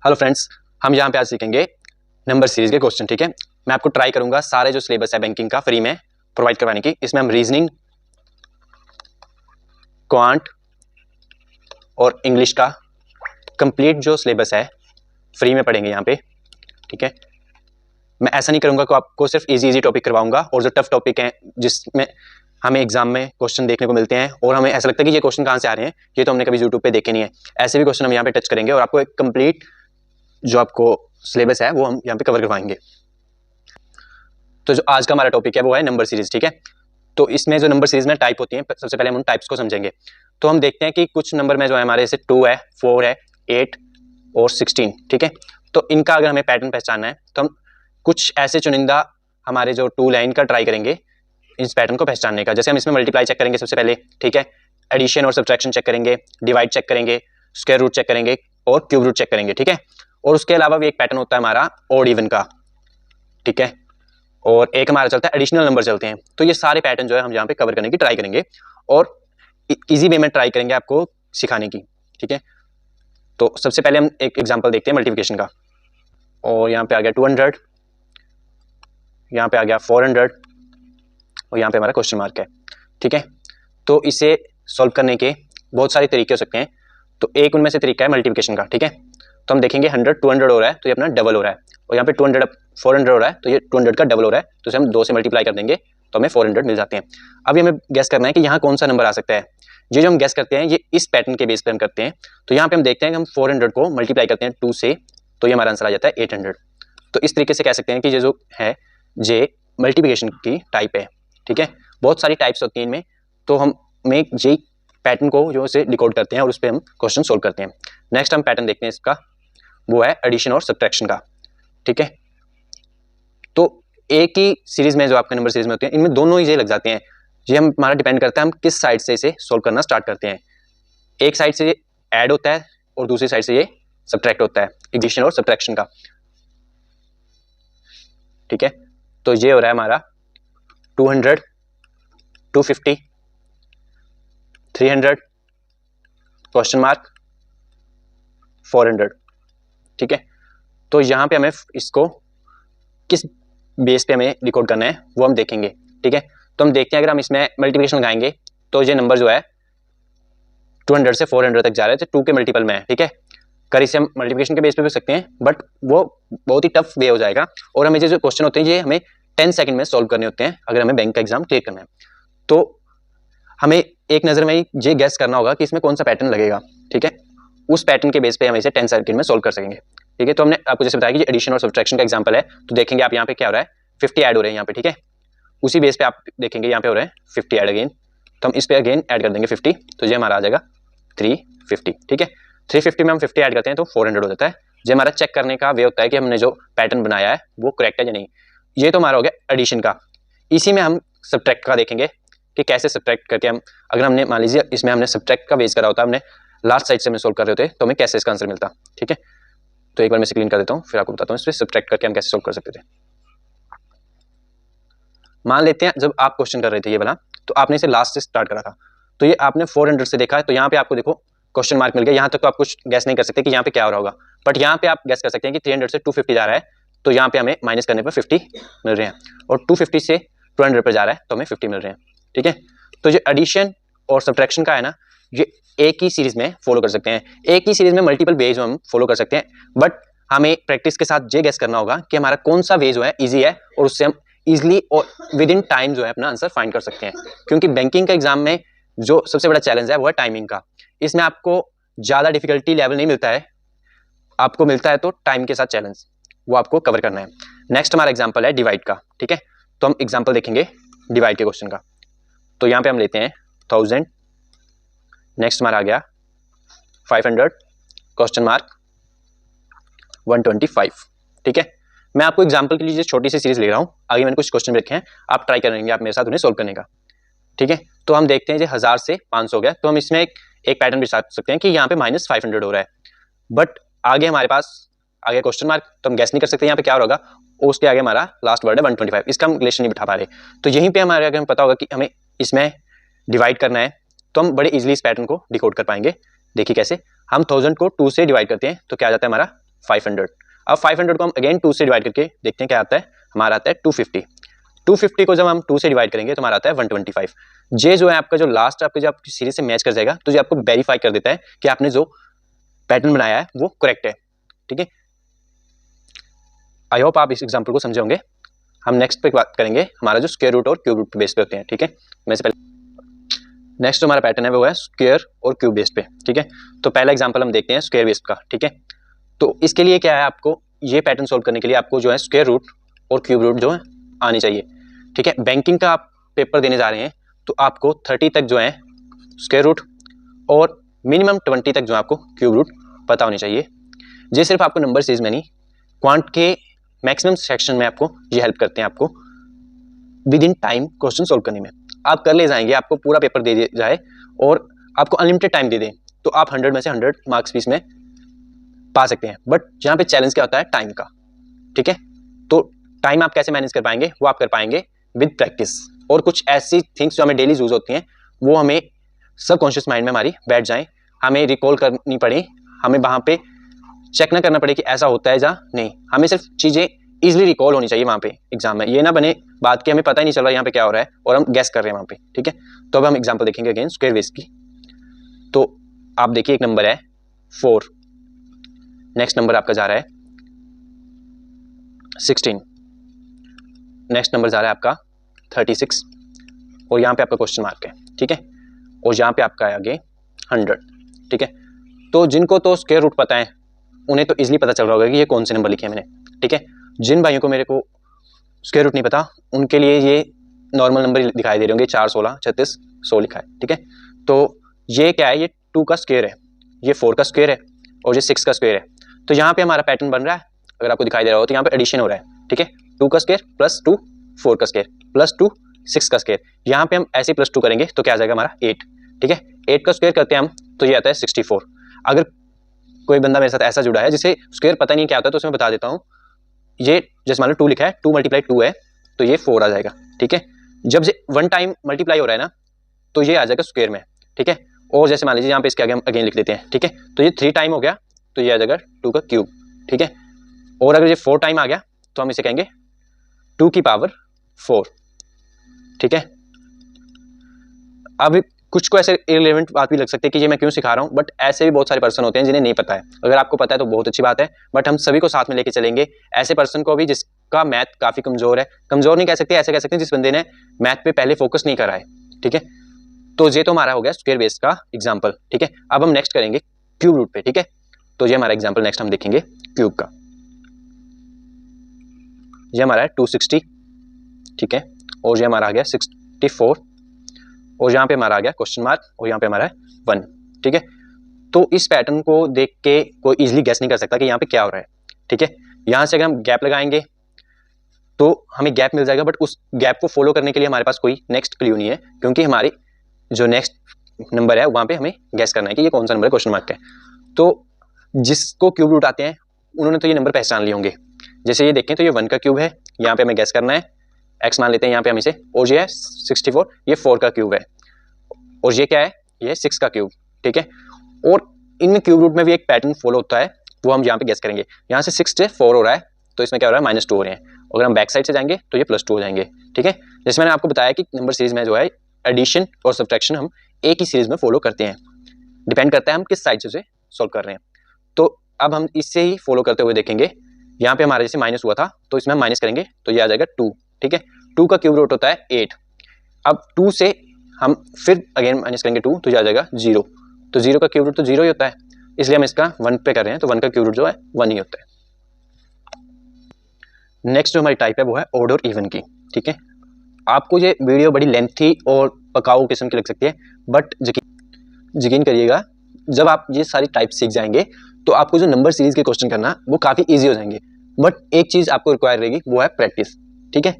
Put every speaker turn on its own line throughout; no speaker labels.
Hello friends, हम यहाँ पे आज सीखेंगे नंबर सीरीज के क्वेश्चन। ठीक है, मैं आपको ट्राई करूंगा सारे जो सिलेबस है बैंकिंग का फ्री में प्रोवाइड करवाने की। इसमें हम रीजनिंग, क्वांट और इंग्लिश का कंप्लीट जो सिलेबस है फ्री में पढ़ेंगे यहाँ पे। ठीक है, मैं ऐसा नहीं करूंगा कि आपको सिर्फ इजी टॉपिक करवाऊंगा और जो टफ टॉपिक हैं जिसमें हमें एग्जाम में क्वेश्चन देखने को मिलते हैं और हमें ऐसा लगता है कि ये क्वेश्चन कहाँ से आ रहे हैं, ये तो हमने कभी यूट्यूब पे देखे नहीं है, ऐसे भी क्वेश्चन हम यहाँ पे टच करेंगे और आपको एक कंप्लीट जो आपको सिलेबस है वो हम यहाँ पे कवर करवाएंगे। तो जो आज का हमारा टॉपिक है वो है नंबर सीरीज। ठीक है, तो इसमें जो नंबर सीरीज में टाइप होती है, सबसे पहले हम उन टाइप्स को समझेंगे। तो हम देखते हैं कि कुछ नंबर में जो है हमारे जैसे 2 है, 4 है, 8 और 16। ठीक है, तो इनका अगर हमें पैटर्न पहचानना है तो हम कुछ ऐसे चुनिंदा हमारे जो टूल है इनका ट्राई करेंगे इस पैटर्न को पहचानने का। जैसे हम इसमें मल्टीप्लाई चेक करेंगे सबसे पहले। ठीक है, एडिशन और सब्ट्रैक्शन चेक करेंगे, डिवाइड चेक करेंगे, स्क्वायर रूट चेक करेंगे और क्यूब रूट चेक करेंगे। ठीक है, और उसके अलावा भी एक पैटर्न होता है हमारा ऑड इवन का। ठीक है, और एक हमारा चलता है एडिशनल नंबर चलते हैं। तो ये सारे पैटर्न जो है हम यहाँ पे कवर करने की ट्राई करेंगे और इजी वे में ट्राई करेंगे आपको सिखाने की। ठीक है, तो सबसे पहले हम एक एग्जांपल देखते हैं मल्टीप्लिकेशन का। और यहाँ पे आ गया 200, यहाँ पे आ गया 400 और यहाँ पे हमारा क्वेश्चन मार्क है। ठीक है, तो इसे सॉल्व करने के बहुत सारे तरीके हो सकते हैं। तो एक उनमें से तरीका है मल्टीप्लिकेशन का। ठीक है, तो हम देखेंगे 100 200 हो रहा है तो ये अपना डबल हो रहा है, और यहाँ पे 200 400 हो रहा है तो ये 200 का डबल हो रहा है, तो इसे हम 2 से मल्टीप्लाई कर देंगे तो हमें 400 मिल जाते हैं। अभी हमें गैस करना है कि यहाँ कौन सा नंबर आ सकता है। ये जो हम गैस करते हैं ये इस पैटर्न के बेस पे हम करते हैं। तो यहाँ पे हम देखते हैं कि हम 400 को मल्टीप्लाई करते हैं 2 से, तो ये हमारा आंसर आ जाता है 800। तो इस तरीके से कह सकते हैं कि ये जो है ये मल्टीप्लिकेशन की टाइप है। ठीक है, बहुत सारी टाइप्स होती हैं इनमें, तो हम ये पैटर्न को जो से डिकोड करते हैं और उस पर हम क्वेश्चन सोल्व करते हैं। नेक्स्ट हम पैटर्न देखते हैं इसका, वो है एडिशन और सब्ट्रैक्शन का। ठीक है, तो एक ही सीरीज में जो आपके नंबर सीरीज में होते हैं इनमें दोनों ही ये लग जाते हैं। ये हम हमारा डिपेंड करता है हम किस साइड से इसे सोल्व करना स्टार्ट करते हैं। एक साइड से ये ऐड होता है और दूसरी साइड से ये सब्ट्रैक्ट होता है, एडिशन और सब्ट्रैक्शन का। ठीक है, तो ये हो रहा है हमारा 200, 250, 300, क्वेश्चन मार्क, 400। ठीक है, तो यहाँ पे हमें इसको किस बेस पे हमें डिकोड करना है वो हम देखेंगे। ठीक है, तो हम देखते हैं अगर हम इसमें मल्टीप्लिकेशन लगाएंगे तो ये नंबर जो है 200 से 400 तक जा रहा है, तो 2 के मल्टीपल में है। ठीक है, कर इसे हम मल्टीप्लिकेशन के बेस पे भी सकते हैं, बट वो बहुत ही टफ वे हो जाएगा और हमें जो क्वेश्चन होते हैं ये हमें 10 सेकंड में सॉल्व करने होते हैं अगर हमें बैंक का एग्जाम क्लियर करना है। तो हमें एक नज़र में ये गैस करना होगा कि इसमें कौन सा पैटर्न लगेगा। ठीक है, उस पैटर्न के बेस पे हम इसे 10 सेकंड में सॉल्व कर सकेंगे। ठीक है, तो हमने आपको जैसे बताया कि एडिशन और सब्ट्रैक्शन का एग्जांपल है, तो देखेंगे आप यहाँ पे क्या हो रहा है, 50 ऐड हो रहे हैं यहाँ पे। ठीक है, उसी बेस पे आप देखेंगे यहाँ पे हो रहे हैं 50 ऐड अगेन, तो हम इस पे अगेन ऐड कर देंगे 50, तो ये हमारा आ जाएगा 350। ठीक है, 350 में हम 50 ऐड करते हैं तो 400 हो जाता है। ये हमारा चेक करने का वे होता है कि हमने जो पैटर्न बनाया है वो करेक्ट है या नहीं। ये तो हमारा हो गया एडिशन का। इसी में हम सब्ट्रैक्ट का देखेंगे कि कैसे सब्ट्रैक्ट करके हम, अगर हमने मान लीजिए इसमें हमने सब्ट्रैक्ट का बेस करा होता, हमने लास्ट साइड से हमने सोल्व कर रहे होते तो हमें कैसे इसका आंसर मिलता। ठीक है, तो एक बार मैं इसे क्लीन कर देता हूँ फिर आपको बताता हूँ इसमें सब्ट्रैक्ट करके हम कैसे सोल्व कर सकते थे। मान लेते हैं जब आप क्वेश्चन कर रहे थे ये वाला, तो आपने इसे लास्ट से स्टार्ट करा था, तो ये आपने 400 से देखा है, तो यहाँ पे आपको देखो क्वेश्चन मार्क मिल गया। यहाँ तक तो आप कुछ गैस नहीं कर सकते कि यहाँ पे क्या हो रहा होगा, बट यहाँ पे आप गैस कर सकते हैं कि 300 से 250 जा रहा है, तो यहाँ पे हमें माइनस करने पर 50 मिल रहे हैं, और 250 से 200 पर जा रहा है तो हमें 50 मिल रहे हैं। ठीक है, तो ये एडिशन और सब्ट्रैक्शन का है ना, ये एक ही सीरीज में फॉलो कर सकते हैं। एक ही सीरीज में मल्टीपल वेज हम फॉलो कर सकते हैं, बट हमें प्रैक्टिस के साथ ये गैस करना होगा कि हमारा कौन सा वे जो है ईजी है और उससे हम इजिली और विद इन टाइम जो है अपना आंसर फाइंड कर सकते हैं। क्योंकि बैंकिंग का एग्जाम में जो सबसे बड़ा चैलेंज है वो है टाइमिंग का। इसमें आपको ज्यादा डिफिकल्टी लेवल नहीं मिलता है, आपको मिलता है तो टाइम के साथ चैलेंज, वो आपको कवर करना है। नेक्स्ट हमारा एग्जाम्पल है डिवाइड का। ठीक है, तो हम एग्जाम्पल देखेंगे डिवाइड के क्वेश्चन का। तो यहाँ पे हम लेते हैं 1000, नेक्स्ट हमारा आ गया 500, क्वेश्चन मार्क 125। ठीक है, मैं आपको एग्जांपल के लिए छोटी सी सीरीज ले रहा हूँ, आगे मैंने कुछ क्वेश्चन रखे हैं, आप ट्राई करेंगे आप मेरे साथ उन्हें सोल्व करने का। ठीक है, तो हम देखते हैं 1000 से 500 हो गया, तो हम इसमें एक पैटर्न भी साथ सकते हैं कि यहाँ पे -500 हो रहा है, बट आगे हमारे पास आ गया क्वेश्चन मार्क, तो हम गैस नहीं कर सकते यहाँ पे क्या होगा, और उसके आगे हमारा लास्ट वर्ड है 125, इसका हम रिलेशन नहीं बिठा पा रहे। तो यहीं पे हमारे अगर हमें पता होगा कि हमें इसमें डिवाइड करना है तो हम बड़े इजीली इस पैटर्न को डिकोड कर पाएंगे। देखिए कैसे, हम 1000 को 2 से डिवाइड करते हैं तो क्या आ जाता है हमारा 500। अब 500 को हम अगेन 2 से डिवाइड करके देखते हैं क्या आता है, हमारा आता है 250। 250 को जब हम 2 से डिवाइड करेंगे तो हमारा आता है 125। ये जो है आपका जो लास्ट आपके जो आपकी सीरीज से मैच कर जाएगा, तो ये आपको वेरीफाई कर देता है कि आपने जो पैटर्न बनाया है वो करेक्ट है। ठीक है, आई होप आप इस एग्जाम्पल को समझे होंगे। हम नेक्स्ट पे बात करेंगे हमारा जो स्क्वायर रूट और क्यूब रूट पे बेस पे होते हैं। ठीक है, मैं से पहले नेक्स्ट जो हमारा पैटर्न है वो है स्क्वायर और क्यूब बेस पे। ठीक है, तो पहला एग्जांपल हम देखते हैं स्क्वायर बेस का। ठीक है, तो इसके लिए क्या है, आपको ये पैटर्न सोल्व करने के लिए आपको जो है स्क्वायर रूट और क्यूब रूट जो है आनी चाहिए। ठीक है, बैंकिंग का आप पेपर देने जा रहे हैं तो आपको 30 तक जो है स्क्वायर रूट और मिनिमम 20 तक जो आपको क्यूब रूट पता होनी चाहिए। ये सिर्फ आपको नंबर सीरीज में नहीं, क्वांट के मैक्सिमम सेक्शन में आपको ये हेल्प करते हैं आपको with in time question solve करने में। आप कर ले जाएंगे, आपको पूरा पेपर दे जाए और आपको अनलिमिटेड टाइम दे दें तो आप 100 में से 100 मार्क्स भी इसमें पा सकते हैं। बट यहाँ पे चैलेंज क्या होता है, टाइम का। ठीक है, तो टाइम आप कैसे मैनेज कर पाएंगे, वो आप कर पाएंगे विद प्रैक्टिस और कुछ ऐसी थिंग्स जो हमें डेली यूज होती हैं वो हमें सबकॉन्शियस माइंड में हमारी बैठ जाएं, हमें रिकॉल करनी पड़े, हमें वहाँ पे चेक ना करना पड़े कि ऐसा होता है या नहीं, हमें सिर्फ चीज़ें इजीली रिकॉल होनी चाहिए वहाँ पे एग्जाम में। ये ना बने बात कि हमें पता ही नहीं चल रहा यहाँ पे क्या हो रहा है और हम गैस कर रहे हैं वहाँ पे। ठीक है, तो अब हम एग्जाम्पल देखेंगे अगेन स्क्वायर बेस की। तो आप देखिए एक नंबर है 4, नेक्स्ट नंबर आपका जा रहा है 16, नेक्स्ट नंबर जा रहा है आपका 36 और यहाँ पे आपका क्वेश्चन मार्क है। ठीक है, और यहाँ पे आपका है आगे 100। ठीक है, तो जिनको तो स्क्वायर रूट पता है उन्हें तो इजीली पता चल रहा होगा कि ये कौन से नंबर लिखे हैं मैंने। ठीक है, जिन भाइयों को मेरे को स्क्वायर रूट नहीं पता उनके लिए ये नॉर्मल नंबर दिखाई दे रहे होंगे, 4, 16, 36, 100 लिखा है। ठीक है, तो ये क्या है, ये 2 का स्क्वायर है, ये 4 का स्क्वायर है और ये 6 का स्क्वायर है। तो यहाँ पे हमारा पैटर्न बन रहा है, अगर आपको दिखाई दे रहा हो तो यहाँ पे एडिशन हो रहा है। ठीक है, 2 का स्क्वायर प्लस 2 4 का स्क्वायर प्लस 2 6 का स्क्वायर। यहाँ पे हम ऐसे प्लस 2 करेंगे तो क्या आ जाएगा हमारा 8। ठीक है, 8 का स्क्वायर करते हैं हम तो ये आता है 64। अगर कोई बंदा मेरे साथ ऐसा जुड़ा है जिसे स्क्वायर पता नहीं क्या होता है तो उसमें बता देता हूँ, ये जैसे मान लो 2 लिखा है, 2 × 2 है तो ये 4 आ जाएगा। ठीक है, जब ये 1 टाइम मल्टीप्लाई हो रहा है ना तो ये आ जाएगा स्क्वायर में। ठीक है, और जैसे मान लीजिए यहाँ पे इसके आगे हम अगेन लिख देते हैं। ठीक है, तो ये 3 टाइम हो गया तो ये आ जाएगा 2 का क्यूब। ठीक है, और अगर ये 4 टाइम आ गया तो हम इसे कहेंगे 2 की पावर 4। ठीक है, अब कुछ को ऐसे इररिलेवेंट बात भी लग सकती है कि ये मैं क्यों सिखा रहा हूँ, बट ऐसे भी बहुत सारे पर्सन होते हैं जिन्हें नहीं पता है। अगर आपको पता है तो बहुत अच्छी बात है, बट हम सभी को साथ में लेके चलेंगे। ऐसे पर्सन को भी जिसका मैथ काफी कमजोर है, कमजोर नहीं कह सकते, ऐसे कह सकते हैं जिस बंदे ने मैथ पे पहले फोकस नहीं करा है। ठीक है, तो ये तो हमारा हो गया स्क्वायर बेस का एग्जाम्पल। ठीक है, अब हम नेक्स्ट करेंगे क्यूब रूट पे। ठीक है, तो ये हमारा एग्जाम्पल नेक्स्ट हम देखेंगे क्यूब का। ये हमारा है 260। ठीक है, और ये हमारा आ गया 64 और यहाँ पे हमारा आ गया क्वेश्चन मार्क और यहाँ पे हमारा है 1। ठीक है, तो इस पैटर्न को देख के कोई इजीली गेस नहीं कर सकता कि यहाँ पे क्या हो रहा है। ठीक है, यहाँ से अगर हम गैप लगाएंगे तो हमें गैप मिल जाएगा, बट उस गैप को फॉलो करने के लिए हमारे पास कोई नेक्स्ट क्लू नहीं है, क्योंकि हमारी जो नेक्स्ट नंबर है वहाँ पे हमें गैस करना है कि ये कौन सा नंबर है क्वेश्चन मार्क का। तो जिसको क्यूब रूट आते हैं उन्होंने तो ये नंबर पहचान लिए होंगे। जैसे ये देखें तो ये 1 का क्यूब है, यहाँ पे हमें गैस करना है, x मान लेते हैं यहाँ पे हम इसे, और ये है 64, ये 4 का क्यूब है, और ये क्या है, ये 6 का क्यूब। ठीक है, और इनमें क्यूब रूट में भी एक पैटर्न फॉलो होता है, वो हम यहाँ पे गेस करेंगे। यहाँ से 6 से 4 हो रहा है तो इसमें क्या हो रहा है, -2 हो रहे हैं। अगर हम बैक साइड से जाएंगे तो ये +2 हो जाएंगे। ठीक है, जैसे मैंने आपको बताया कि नंबर सीरीज में जो है एडिशन और सब्ट्रैक्शन हम एक ही सीरीज में फॉलो करते हैं, डिपेंड करता है हम किस साइड से उसे सोल्व कर रहे हैं। तो अब हम इससे ही फॉलो करते हुए देखेंगे। यहाँ पे हमारा जैसे माइनस हुआ था तो इसमें हम माइनस करेंगे तो ये आ जाएगा 2। ठीक है, 2 का क्यूब रूट होता है 8। अब 2 से हम फिर अगेन माइनस करेंगे 2 तो ये आ जाएगा 0। तो 0 का क्यूब रूट तो 0 ही होता है, इसलिए हम इसका 1 पे कर रहे हैं तो 1 का क्यूब रूट जो है 1 ही होता है। नेक्स्ट जो हमारी टाइप है वो है ऑड और इवन की। ठीक है, आपको ये वीडियो बड़ी लेंथी और पकाऊ किस्म की लग सकती है, बट यकीन करिएगा जब आप ये सारी टाइप सीख जाएंगे तो आपको जो नंबर सीरीज के क्वेश्चन करना वो काफ़ी ईजी हो जाएंगे। बट एक चीज़ आपको रिक्वायर रहेगी वो है प्रैक्टिस। ठीक है,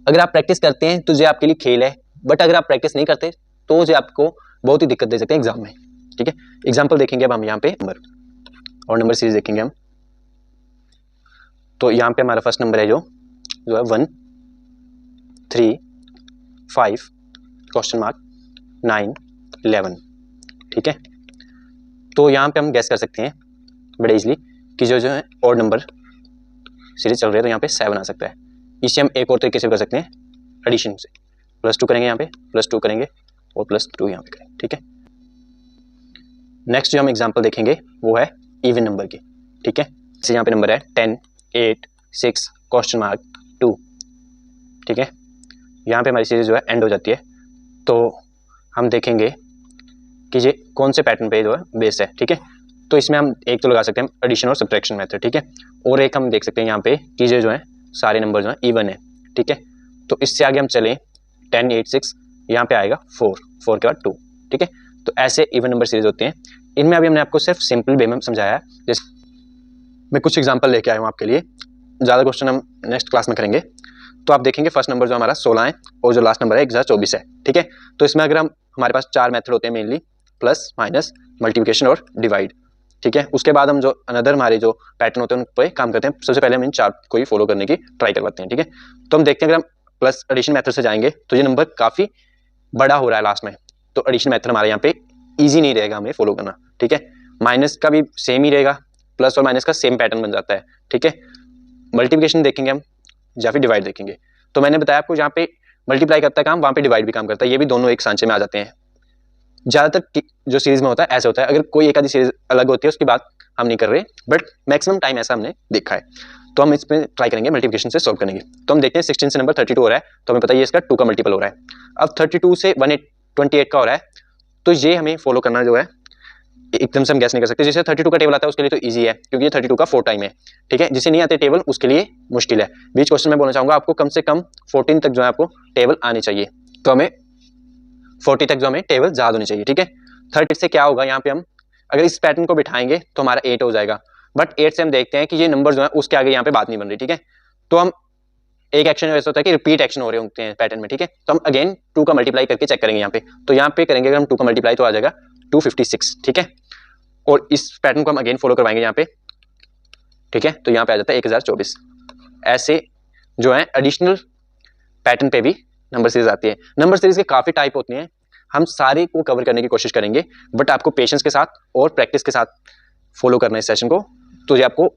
अगर आप प्रैक्टिस करते हैं तो ये आपके लिए खेल है, बट अगर आप प्रैक्टिस नहीं करते तो ये आपको बहुत ही दिक्कत दे सकते हैं एग्जाम में। ठीक है, एग्जाम्पल देखेंगे अब हम यहाँ पे नंबर और नंबर सीरीज देखेंगे हम। तो यहाँ पे हमारा फर्स्ट नंबर है जो है 1 3 5 क्वेश्चन मार्क 9 11। ठीक है, तो यहाँ पे हम गैस कर सकते हैं बड़े इजली कि जो है और नंबर सीरीज चल रही है, तो यहाँ पे 7 आ सकता है। इसे हम एक और तरीके से कर सकते हैं, एडिशन से। +2 करेंगे यहाँ पे, +2 करेंगे और +2 यहाँ पे करेंगे, ठीक है। नेक्स्ट जो हम एग्जांपल देखेंगे वो है इवन नंबर की, ठीक है। जैसे यहाँ पे नंबर है 10, 8, 6, $2, ठीक है। यहाँ पे हमारी सीरीज जो है एंड हो जाती है। तो हम देखेंगे कि ये कौन से पैटर्न पे जो है बेस्ड है, ठीक है। तो इसमें हम एक तो लगा सकते हैं एडिशन और सब्ट्रैक्शन मेथड, ठीक है। और एक हम देख सकते हैं यहाँ पे कि ये जो है सारे नंबर जो है इवन है, ठीक है। तो इससे आगे हम चलें 10, 8, 6, यहाँ पे आएगा 4 के बाद 2, ठीक है। तो ऐसे इवन नंबर सीरीज होते हैं। इनमें अभी हमने आपको सिर्फ सिंपल वे में समझाया है। जैसे मैं कुछ एग्जांपल लेके आया हूँ आपके लिए, ज़्यादा क्वेश्चन हम नेक्स्ट क्लास में करेंगे। तो आप देखेंगे फर्स्ट नंबर जो हमारा 16 है और जो लास्ट नंबर है 1024 है, ठीक है। तो इसमें अगर हम हमारे पास 4 मेथड होते हैं मेनली, प्लस, माइनस, मल्टीप्लिकेशन और डिवाइड, ठीक है। उसके बाद हम जो अनदर हमारे जो पैटर्न होते हैं उन पर काम करते हैं। सबसे पहले हम इन 4 को ही फॉलो करने की ट्राई करवाते हैं, ठीक है। तो हम देखते हैं अगर हम प्लस एडिशन मेथड से जाएंगे तो ये नंबर काफ़ी बड़ा हो रहा है लास्ट में, तो एडिशन मेथड हमारे यहाँ पे ईजी नहीं रहेगा हमें फॉलो करना, ठीक है। माइनस का भी सेम ही रहेगा, प्लस और माइनस का सेम पैटर्न बन जाता है, ठीक है। मल्टीप्लिकेशन देखेंगे हम या फिर डिवाइड देखेंगे। तो मैंने बताया आपको जहाँ पे मल्टीप्लाई करता है काम, वहाँ पे डिवाइड भी काम करता है। ये भी दोनों एक सांचे में आ जाते हैं। ज़्यादातर जो सीरीज में होता है ऐसे होता है। अगर कोई एक आधी सीरीज अलग होती है उसकी बात हम नहीं कर रहे, बट मैक्सिमम टाइम ऐसा हमने देखा है। तो हम इसमें ट्राई करेंगे मल्टीप्लिकेशन से सॉल्व करेंगे। तो हम देखते हैं 16 से नंबर 32 हो रहा है, तो हमें पता है ये इसका 2 का मल्टीपल हो रहा है। अब 32 से 128 का हो रहा है, तो ये हमें फॉलो करना जो है एकदम से हम गैस नहीं कर सकते। जैसे 32 का टेबल आता है उसके लिए तो इजी है, क्योंकि ये 32 का 4 टाइम है, ठीक है। जिसे नहीं आते टेबल उसके लिए मुश्किल है। बीच क्वेश्चन में बोलना चाहूंगा आपको कम से कम 14 तक जो है आपको टेबल आनी चाहिए। तो हमें 40 तक जो हमें टेबल ज्यादा होनी चाहिए, ठीक है। 30 से क्या होगा, यहाँ पे हम अगर इस पैटर्न को बिठाएंगे तो हमारा 8 हो जाएगा, बट 8 से हम देखते हैं कि ये नंबर जो है उसके आगे यहाँ पे बात नहीं बन रही, ठीक है। तो हम एक एक्शन ऐसा होता है कि रिपीट एक्शन हो रहे होते हैं पैटर्न में, ठीक है। तो हम अगेन 2 का मल्टीप्लाई करके चेक करेंगे यहाँ पे। तो यहाँ पे करेंगे अगर हम 2 का मल्टीप्लाई तो आ जाएगा 256, ठीक है। और इस पैटर्न को हम अगेन फॉलो करवाएंगे यहाँ पे, ठीक है। तो यहाँ पे आ जाता है 1024। ऐसे जो है एडिशनल पैटर्न पे भी नंबर सीरीज आती है। नंबर सीरीज के काफी टाइप होते हैं, हम सारे को कवर करने की कोशिश करेंगे, बट आपको पेशेंस के साथ और प्रैक्टिस के साथ फॉलो करना है इस सेशन को, तो ये आपको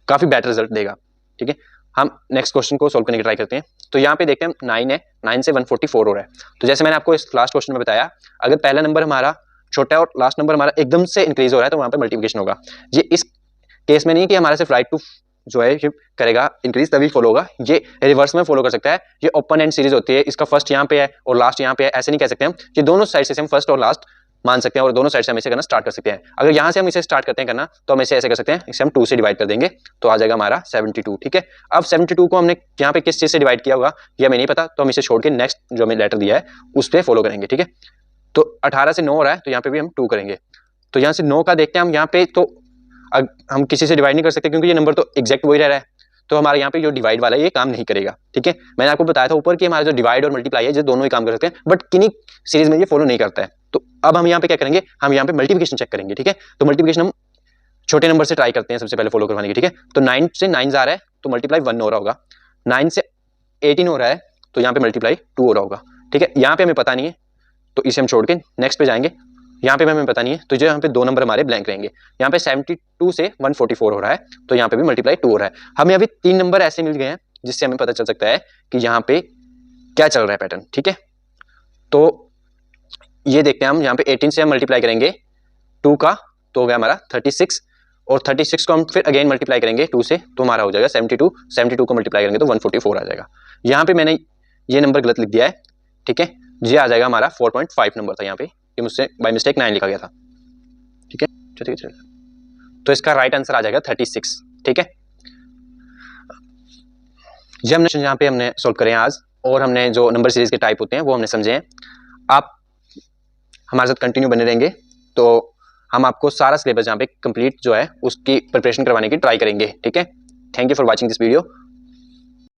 काफी बेटर रिजल्ट देगा, ठीक है। हम नेक्स्ट क्वेश्चन को सोल्व करने की ट्राई करते हैं। तो यहाँ पे देखते हैं 9 है, 9 से 144 हो रहा है। तो जैसे मैंने आपको इस लास्ट क्वेश्चन में बताया, अगर पहला नंबर हमारा छोटा है और लास्ट नंबर हमारा एकदम से इंक्रीज हो रहा है तो वहां पे मल्टीप्लिकेशन होगा। ये इस केस में नहीं कि हमारा सिर्फ राइट टू जो है ये करेगा इंक्रीज तभी फॉलो होगा, ये रिवर्स में फॉलो कर सकता है। ये ओपन एंड सीरीज होती है, इसका फर्स्ट यहाँ पे है और लास्ट यहाँ पे है, ऐसे नहीं कह सकते हम। ये दोनों साइड से हम फर्स्ट और लास्ट मान सकते हैं और दोनों साइड से हम इसे करना स्टार्ट कर सकते हैं। अगर यहाँ से हम इसे स्टार्ट करते हैं करना तो हम इसे ऐसे कर सकते हैं, इसे हम 2 से डिवाइड कर देंगे तो आ जाएगा हमारा 72, ठीक है। अब 72 को हमने यहाँ पे किस चीज से डिवाइड किया होगा ये हमें नहीं पता, तो हम इसे छोड़ के नेक्स्ट जो हमें लेटर दिया है उस पर फॉलो करेंगे, ठीक है। तो 18 से 9 हो रहा है तो यहाँ पे भी हम 2 करेंगे। तो यहाँ से 9 का देखते हैं हम यहाँ पे, तो हम किसी से डिवाइड नहीं कर सकते क्योंकि ये नंबर तो एग्जैक्ट वही रह रहा है, तो हमारे यहाँ पे जो डिवाइड वाला है ये काम नहीं करेगा, ठीक है। मैंने आपको बताया था ऊपर कि हमारा जो डिवाइड और मल्टीप्लाई है ये दोनों ही काम कर सकते हैं, बट किन्हीं सीरीज में ये फॉलो नहीं करता है। तो अब हम यहाँ पे क्या करेंगे, हम यहाँ पे मल्टीप्लिकेशन चेक करेंगे, ठीक है। तो मल्टीप्लिकेशन हम छोटे नंबर से ट्राई करते हैं सबसे पहले फॉलो करवाने की, ठीक है। तो 9 से 9 आ रहा है तो मल्टीप्लाई 1 हो रहा होगा, 9 से 18 हो रहा है तो यहाँ पे मल्टीप्लाई 2 हो रहा होगा, ठीक है। यहाँ पे हमें पता नहीं है तो इसे हम छोड़ के नेक्स्ट पे जाएंगे। यहाँ पे हमें पता नहीं है तो जो यहाँ पे 2 नंबर हमारे ब्लैंक रहेंगे। यहाँ पे 72 से 144 हो रहा है तो यहाँ पे भी मल्टीप्लाई 2 हो रहा है। हमें अभी 3 नंबर ऐसे मिल गए हैं जिससे हमें पता चल सकता है कि यहाँ पे क्या चल रहा है पैटर्न, ठीक है। तो ये देखते हैं हम, यहाँ पे 18 से हम मल्टीप्लाई करेंगे 2 का तो हो गया हमारा 36, और 36 को हम फिर अगेन मल्टीप्लाई करेंगे 2 से तो हमारा हो जाएगा 72, 72 को मल्टीप्लाई करेंगे तो 144 आ जाएगा। यहाँ पे मैंने ये नंबर गलत लिख दिया है, ठीक है। ये आ जाएगा हमारा 4.5 नंबर था, यहाँ पे ये मुझसे बाय मिस्टेक 9 लिखा गया था, ठीक है। चलिए तो इसका राइट आंसर आ जाएगा 36, ठीक है। ये हमने यहाँ पे हमने सोल्व करे हैं आज, और हमने जो नंबर सीरीज के टाइप होते हैं वो हमने समझे हैं। आप हमारे साथ कंटिन्यू बने रहेंगे तो हम आपको सारा सिलेबस यहाँ पे कंप्लीट जो है उसकी प्रिपरेशन करवाने की ट्राई करेंगे, ठीक है। Thank you for watching this video.